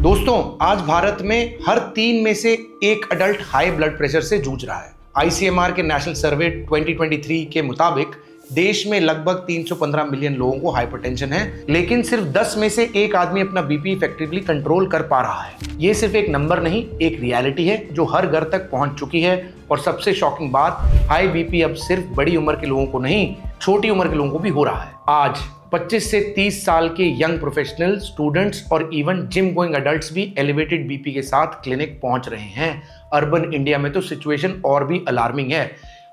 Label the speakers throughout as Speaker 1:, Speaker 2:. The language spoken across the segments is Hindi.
Speaker 1: दोस्तों, आज भारत में हर 3 में से एक अडल्ट हाई ब्लड प्रेशर से जूझ रहा है। आईसीएमआर के नेशनल सर्वे 2023 के मुताबिक देश में लगभग 315 मिलियन लोगों को हाइपरटेंशन है, लेकिन सिर्फ 10 में से एक आदमी अपना बीपी इफेक्टिवली कंट्रोल कर पा रहा है। ये सिर्फ एक नंबर नहीं, एक रियलिटी है जो हर घर तक पहुंच चुकी है। और सबसे शॉकिंग बात, हाई बीपी अब सिर्फ बड़ी उम्र के लोगों को नहीं, छोटी उम्र के लोगों को भी हो रहा है। आज 25 से 30 साल के यंग प्रोफेशनल, स्टूडेंट्स और इवन जिम गोइंग अडल्ट्स भी एलिवेटेड बीपी के साथ क्लिनिक पहुंच रहे हैं। अर्बन इंडिया में तो सिचुएशन और भी अलार्मिंग है।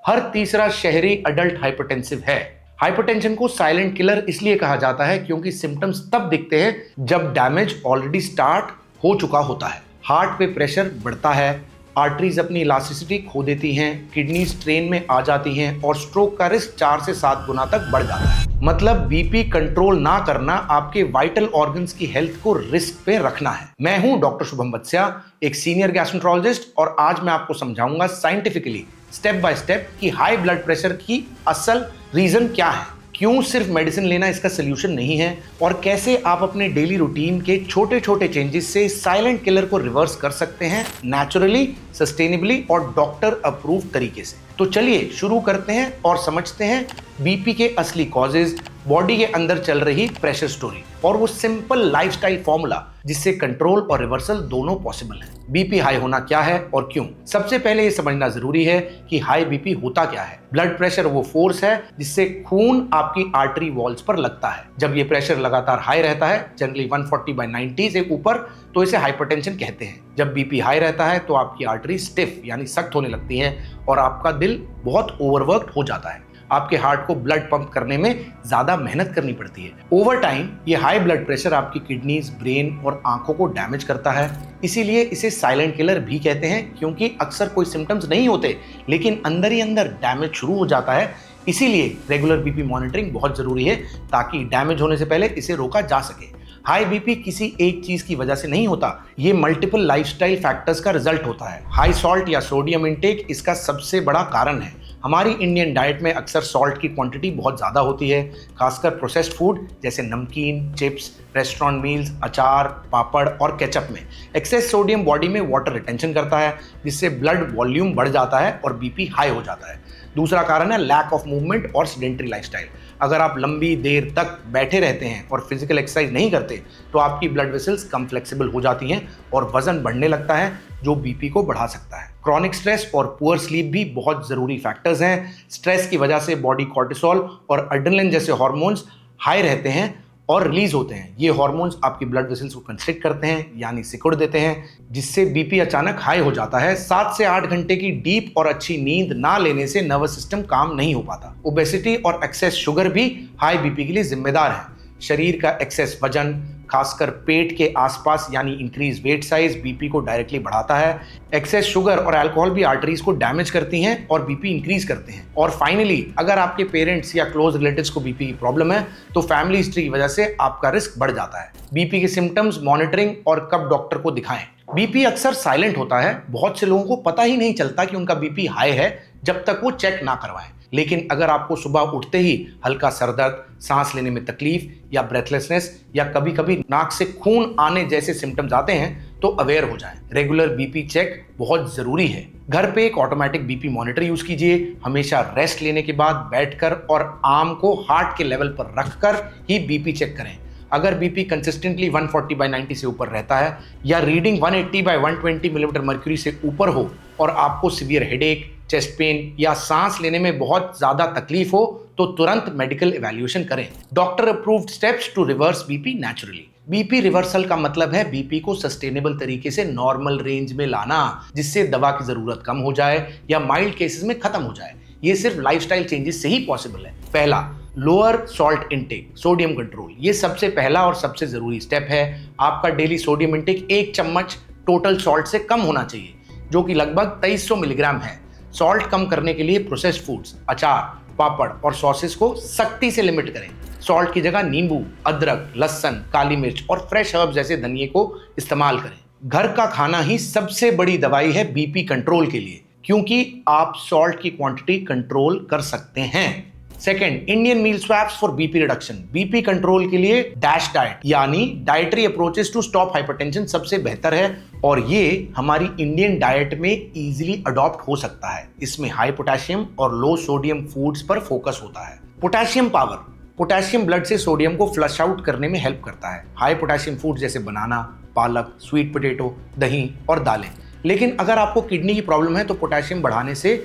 Speaker 1: हर तीसरा शहरी अडल्ट हाइपरटेंसिव है। हाइपरटेंशन को साइलेंट किलर इसलिए कहा जाता है क्योंकि सिम्टम्स तब दिखते हैं जब डैमेज ऑलरेडी स्टार्ट हो चुका होता है। हार्ट पे प्रेशर बढ़ता है, आर्टरीज अपनी इलास्टिसिटी खो देती हैं, किडनी स्ट्रेन में आ जाती हैं और स्ट्रोक का रिस्क 4 से 7 गुना तक बढ़ जाता है। मतलब बीपी कंट्रोल ना करना आपके वाइटल ऑर्गन्स की हेल्थ को रिस्क पे रखना है। मैं हूं डॉक्टर शुभम बत्स्या, एक सीनियर गैस्ट्रोएंटरोलॉजिस्ट, और आज मैं आपको समझाऊंगा साइंटिफिकली स्टेप बाय स्टेप कि हाई ब्लड प्रेशर की असल रीजन क्या है, क्यों सिर्फ मेडिसिन लेना इसका सोल्यूशन नहीं है, और कैसे आप अपने डेली रूटीन के छोटे छोटे चेंजेस से साइलेंट किलर को रिवर्स कर सकते हैं नेचुरली, सस्टेनेबली और डॉक्टर अप्रूव तरीके से। तो चलिए शुरू करते हैं और समझते हैं बीपी के असली कॉजेज, बॉडी के अंदर चल रही प्रेशर स्टोरी और वो सिंपल लाइफस्टाइल फॉर्मूला जिससे कंट्रोल और रिवर्सल दोनों पॉसिबल है। बीपी हाई होना क्या है और क्यों? सबसे पहले ये समझना जरूरी है कि हाई बीपी होता क्या है। ब्लड प्रेशर वो फोर्स है जिससे खून आपकी आर्टरी वॉल्स पर लगता है। जब ये प्रेशर लगातार हाई रहता है, जनरली 140/90 से ऊपर, तो इसे हाइपरटेंशन कहते हैं। जब बीपी हाई रहता है तो आपकी आर्टरी स्टिफ यानी सख्त होने लगती है और आपका दिल बहुत ओवरवर्क्ड हो जाता है। आपके हार्ट को ब्लड पंप करने में ज्यादा मेहनत करनी पड़ती है। ओवर टाइम ये हाई ब्लड प्रेशर आपकी किडनीज, ब्रेन और आंखों को डैमेज करता है। इसीलिए इसे साइलेंट किलर भी कहते हैं, क्योंकि अक्सर कोई सिम्टम्स नहीं होते लेकिन अंदर ही अंदर डैमेज शुरू हो जाता है। इसीलिए रेगुलर बीपी मॉनिटरिंग बहुत जरूरी है ताकि डैमेज होने से पहले इसे रोका जा सके। हाई बीपी किसी एक चीज की वजह से नहीं होता, ये मल्टीपल लाइफस्टाइल फैक्टर्स का रिजल्ट होता है। हाई सॉल्ट या सोडियम इंटेक इसका सबसे बड़ा कारण है। हमारी इंडियन डाइट में अक्सर सॉल्ट की क्वांटिटी बहुत ज़्यादा होती है, खासकर प्रोसेस्ड फूड जैसे नमकीन, चिप्स, रेस्टोरेंट मील्स, अचार, पापड़ और केचप में। एक्सेस सोडियम बॉडी में वाटर रिटेंशन करता है जिससे ब्लड वॉल्यूम बढ़ जाता है और बीपी हाई हो जाता है। दूसरा कारण है लैक ऑफ मूवमेंट और सेडेंटरी लाइफस्टाइल। अगर आप लंबी देर तक बैठे रहते हैं और फिजिकल एक्सरसाइज नहीं करते तो आपकी ब्लड वेसल्स कम फ्लेक्सिबल हो जाती हैं और वजन बढ़ने लगता है जो बीपी को बढ़ा सकता है। क्रॉनिक स्ट्रेस और पुअर स्लीप भी बहुत जरूरी फैक्टर्स हैं। स्ट्रेस की वजह से बॉडी कॉर्टिसोल और एड्रेनलिन जैसे हार्मोन्स हाई रहते हैं और रिलीज होते हैं। ये हार्मोन्स आपकी ब्लड वेसल्स को कंस्ट्रिक्ट करते हैं यानी सिकुड़ देते हैं, जिससे बीपी अचानक हाई हो जाता है। 7 से 8 घंटे की डीप और अच्छी नींद ना लेने से नर्वस सिस्टम काम नहीं हो पाता। ओबेसिटी और एक्सेस शुगर भी हाई बीपी के लिए जिम्मेदार है। शरीर का एक्सेस वजन, खासकर पेट के आसपास यानी इंक्रीज वेट साइज, बीपी को डायरेक्टली बढ़ाता है। एक्सेस शुगर और अल्कोहल भी आर्टरीज को डैमेज करती हैं और बीपी इंक्रीज करते हैं। और फाइनली, अगर आपके पेरेंट्स या क्लोज रिलेटिव्स को बीपी की प्रॉब्लम है तो फैमिली हिस्ट्री की वजह से आपका रिस्क बढ़ जाता है। बीपी के सिम्टम्स, मॉनिटरिंग और कब डॉक्टर को दिखाएं। बीपी अक्सर साइलेंट होता है। बहुत से लोगों को पता ही नहीं चलता कि उनका बीपी हाई है जब तक वो चेक ना करवाएं। लेकिन अगर आपको सुबह उठते ही हल्का सरदर्द, सांस लेने में तकलीफ या ब्रेथलेसनेस या कभी कभी नाक से खून आने जैसे सिम्टम्स आते हैं तो अवेयर हो जाएं। रेगुलर बीपी चेक बहुत जरूरी है। घर पे एक ऑटोमेटिक बीपी मॉनिटर यूज कीजिए। हमेशा रेस्ट लेने के बाद बैठकर और आर्म को हार्ट के लेवल पर रखकर ही बीपी चेक करें। अगर बीपी कंसिस्टेंटली 140/90 से ऊपर रहता है या रीडिंग 180/120 मिलीमीटर मर्क्यूरी से ऊपर हो और आपको सीवियर हेडेक, चेस्ट पेन या सांस लेने में बहुत ज्यादा तकलीफ हो तो तुरंत मेडिकल इवैल्यूएशन करें। Doctor approved steps to reverse BP naturally. BP reversal का मतलब है बीपी को सस्टेनेबल तरीके से नॉर्मल रेंज में लाना, जिससे दवा की जरूरत कम हो जाए या माइल्ड केसेस में खत्म हो जाए। ये सिर्फ लाइफस्टाइल चेंजेस से ही पॉसिबल है। पहला, lower salt intake, sodium control. ये सबसे पहला और सबसे जरूरी स्टेप है। आपका डेली सोडियम इंटेक 1 चम्मच टोटल सॉल्ट से कम होना चाहिए, जो कि लगभग 2300 मिलीग्राम है। सॉल्ट कम करने के लिए प्रोसेस्ड फूड्स, अचार, पापड़ और सॉसेस को सख्ती से लिमिट करें। सॉल्ट की जगह नींबू, अदरक, लहसुन, काली मिर्च और फ्रेश हर्ब जैसे धनिए को इस्तेमाल करें। घर का खाना ही सबसे बड़ी दवाई है बीपी कंट्रोल के लिए, क्योंकि आप सॉल्ट की क्वांटिटी कंट्रोल कर सकते हैं। Second, Indian meal swaps for BP reduction. BP control के लिए डैश डाइट यानी dietary approaches to stop hypertension सबसे बेहतर है और ये हमारी इंडियन डाइट में इजीली अडॉप्ट हो सकता है। इसमें हाई पोटेशियम और लो सोडियम फूड्स पर फोकस होता है। पोटेशियम पावर, पोटेशियम ब्लड से सोडियम को फ्लश आउट करने में हेल्प करता है। हाई पोटेशियम फूड जैसे बनाना, पालक, स्वीट पोटैटो, दही और दालें। लेकिन अगर आपको किडनी की प्रॉब्लम है तो पोटेशियम बढ़ाने से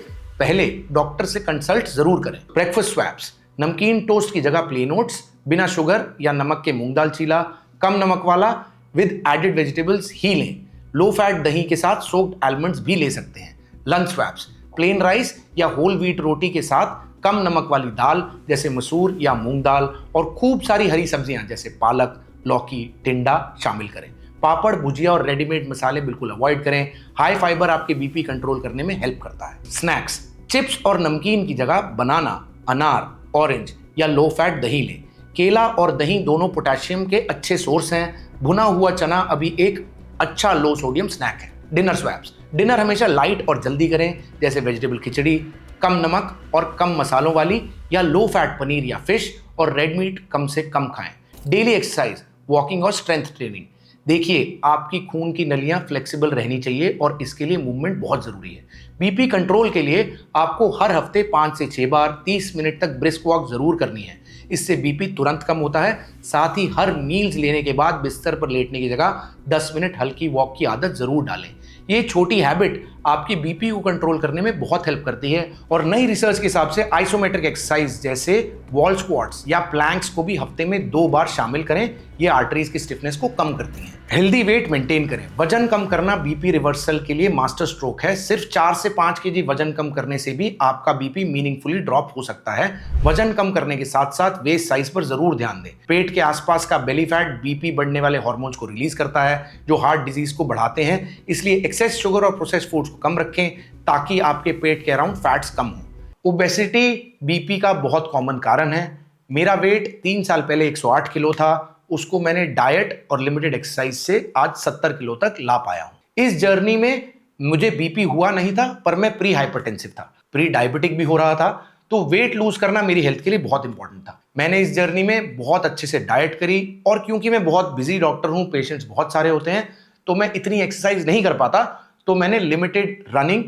Speaker 1: पहले डॉक्टर से कंसल्ट जरूर करें। ब्रेकफास्ट स्वैप्स, नमकीन टोस्ट की जगह प्लेन ओट्स, बिना शुगर या नमक के मूंग दाल चीला, कम नमक वाला विद एडेड वेजिटेबल्स ही लें। लो फैट दही के साथ सोक्ड आलमंड्स भी ले सकते हैं। लंच स्वैप्स, प्लेन राइस या होल व्हीट रोटी के साथ कम नमक वाली दाल जैसे मसूर या मूंग दाल और खूब सारी हरी सब्जियां जैसे पालक, लौकी, टिंडा शामिल करें। पापड़, भुजिया और रेडीमेड मसाले बिल्कुल अवॉइड करें। हाई फाइबर आपके बीपी कंट्रोल करने में हेल्प करता है। स्नैक्स, चिप्स और नमकीन की जगह बनाना, अनार, ऑरेंज या लो फैट दही लें। केला और दही दोनों पोटेशियम के अच्छे सोर्स हैं। भुना हुआ चना अभी एक अच्छा लो सोडियम स्नैक है। डिनर स्वैप्स, डिनर हमेशा लाइट और जल्दी करें जैसे वेजिटेबल खिचड़ी, कम नमक और कम मसालों वाली या लो फैट पनीर या फिश और रेड मीट कम से कम खाएं। डेली एक्सरसाइज, वॉकिंग और स्ट्रेंथ ट्रेनिंग। देखिए, आपकी खून की नलियां फ्लेक्सिबल रहनी चाहिए और इसके लिए मूवमेंट बहुत जरूरी है। बीपी कंट्रोल के लिए आपको हर हफ्ते 5 से 6 बार 30 मिनट तक ब्रिस्क वॉक जरूर करनी है। इससे बीपी तुरंत कम होता है। साथ ही हर मील्स लेने के बाद बिस्तर पर लेटने की जगह 10 मिनट हल्की वॉक की आदत जरूर डालें। ये छोटी हैबिट आपकी बीपी को कंट्रोल करने में बहुत हेल्प करती है और नई रिसर्च के हिसाब से आइसोमेट्रिक एक्सरसाइज जैसे वॉल स्क्वाट्स या प्लैंक्स को भी हफ्ते में 2 बार शामिल करें। ये आर्टरीज की स्टिफनेस को कम करती हैं। हेल्दी वेट मेंटेन करें। वजन कम करना बीपी रिवर्सल के लिए मास्टर स्ट्रोक है। सिर्फ 4 से 5 केजी वजन कम करने से भी आपका बीपी मीनिंगफुली ड्रॉप हो सकता है। वजन कम करने के साथ साथ वेस्ट साइज पर जरूर ध्यान दें। पेट के आसपास का बेली फैट बीपी बढ़ने वाले हार्मोन्स को रिलीज करता है जो हार्ट डिजीज को बढ़ाते हैं। इसलिए एक्सेस शुगर और प्रोसेस्ड फूड्स को कम रखें ताकि आपके पेट के अराउंड फैट्स कम हो। ओबेसिटी बीपी का बहुत कॉमन कारण है। मेरा वेट 3 साल पहले 108 किलो था। उसको मैंने डाइट और लिमिटेड एक्सरसाइज से आज 70 किलो तक ला पाया हूं। इस जर्नी में मुझे बीपी हुआ नहीं था पर मैं प्री हाइपरटेंसिव था, प्री डायबिटिक भी हो रहा था, तो वेट लूज करना मेरी हेल्थ के लिए बहुत इंपॉर्टेंट था। मैंने इस जर्नी में बहुत अच्छे से डाइट करी और क्योंकि मैं बहुत बिजी डॉक्टर हूं, पेशेंट्स बहुत सारे होते हैं, तो मैं इतनी एक्सरसाइज नहीं कर पाता, तो मैंने लिमिटेड रनिंग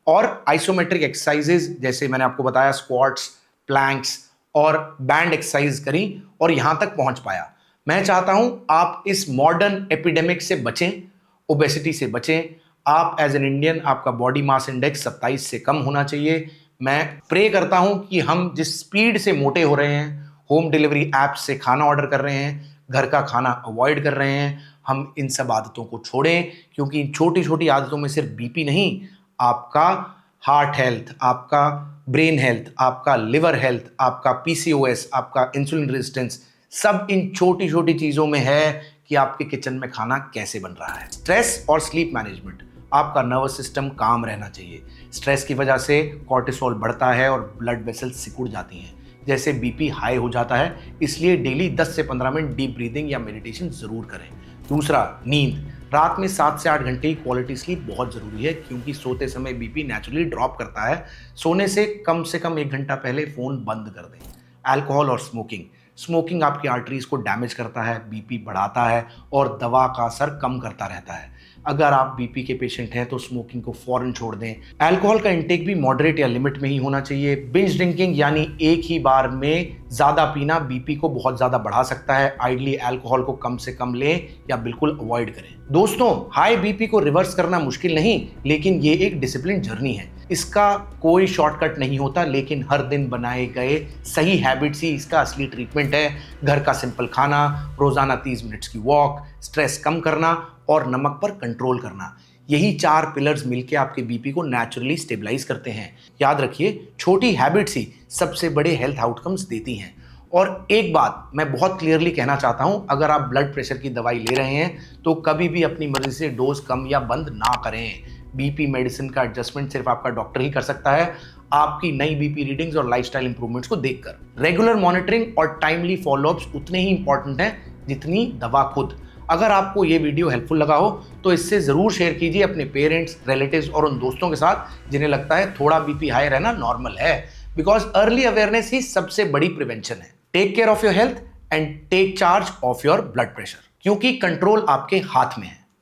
Speaker 1: और आइसोमेट्रिक एक्सरसाइजेज जैसे मैंने आपको बताया स्क्वाट्स, प्लैंक्स और बैंड एक्सरसाइज करी और यहां तक पहुंच पाया। मैं चाहता हूं आप इस मॉडर्न एपिडेमिक से बचें, ओबेसिटी से बचें। आप एज एन इंडियन, आपका बॉडी मास इंडेक्स 27 से कम होना चाहिए। मैं प्रे करता हूं कि हम जिस स्पीड से मोटे हो रहे हैं, होम डिलीवरी ऐप्स से खाना ऑर्डर कर रहे हैं, घर का खाना अवॉइड कर रहे हैं, हम इन सब आदतों को छोड़ें क्योंकि इन छोटी छोटी आदतों में सिर्फ बीपी नहीं, आपका हार्ट हेल्थ, आपका ब्रेन हेल्थ, आपका लिवर हेल्थ, आपका पीसीओएस, आपका इंसुलिन रेजिस्टेंस, सब इन छोटी छोटी चीज़ों में है कि आपके किचन में खाना कैसे बन रहा है। स्ट्रेस और स्लीप मैनेजमेंट, आपका नर्वस सिस्टम काम रहना चाहिए। स्ट्रेस की वजह से कॉर्टिसोल बढ़ता है और ब्लड वेसल्स सिकुड़ जाती हैं, जैसे बीपी हाई हो जाता है। इसलिए डेली 10 से 15 मिनट डीप ब्रीदिंग या मेडिटेशन ज़रूर करें। दूसरा, नींद। रात में 7 से 8 घंटे की क्वालिटी स्लीप बहुत ज़रूरी है क्योंकि सोते समय बीपी नेचुरली ड्रॉप करता है। सोने से कम 1 घंटा पहले फ़ोन बंद कर दें। अल्कोहल और स्मोकिंग आपकी आर्टरीज को डैमेज करता है, बीपी बढ़ाता है और दवा का असर कम करता रहता है। अगर आप बीपी के पेशेंट हैं तो स्मोकिंग को फौरन छोड़ दें। अल्कोहल का इंटेक भी मॉडरेट या लिमिट में ही होना चाहिए। बिंज ड्रिंकिंग यानी एक ही बार में ज़्यादा पीना बीपी को बहुत ज़्यादा बढ़ा सकता है। आइडली अल्कोहल को कम से कम लें या बिल्कुल अवॉइड करें। दोस्तों, हाई बीपी को रिवर्स करना मुश्किल नहीं, लेकिन ये एक डिसिप्लिन जर्नी है। इसका कोई शॉर्टकट नहीं होता, लेकिन हर दिन बनाए गए सही हैबिट्स ही इसका असली ट्रीटमेंट है। घर का सिंपल खाना, रोजाना 30 मिनट्स की वॉक, स्ट्रेस कम करना और नमक पर कंट्रोल करना, यही 4 पिलर्स मिलकर आपके बीपी को नेचुरली स्टेबलाइज करते हैं। याद रखिए, छोटी हैबिट्स ही सबसे बड़े हेल्थ आउटकम्स देती हैं। और एक बात मैं बहुत क्लियरली कहना चाहता हूं, अगर आप ब्लड प्रेशर की दवाई ले रहे हैं तो कभी भी अपनी मर्जी से डोज कम या बंद ना करें। बीपी मेडिसिन का एडजस्टमेंट सिर्फ आपका डॉक्टर ही कर सकता है, आपकी नई बीपी रीडिंग्स और लाइफस्टाइल इंप्रूवमेंट्स को देखकर। रेगुलर मॉनिटरिंग और टाइमली फॉलोअप्स उतने ही इंपॉर्टेंट हैं जितनी दवा खुद। अगर आपको ये वीडियो हेल्पफुल लगा हो तो इससे ज़रूर शेयर कीजिए अपने पेरेंट्स, रिलेटिव्स और उन दोस्तों के साथ जिन्हें लगता है थोड़ा बीपी हाई रहना नॉर्मल है। बिकॉज अर्ली अवेयरनेस ही सबसे बड़ी प्रिवेंशन है। Take care of your health and take charge of your blood pressure, क्योंकि कंट्रोल आपके हाथ में है।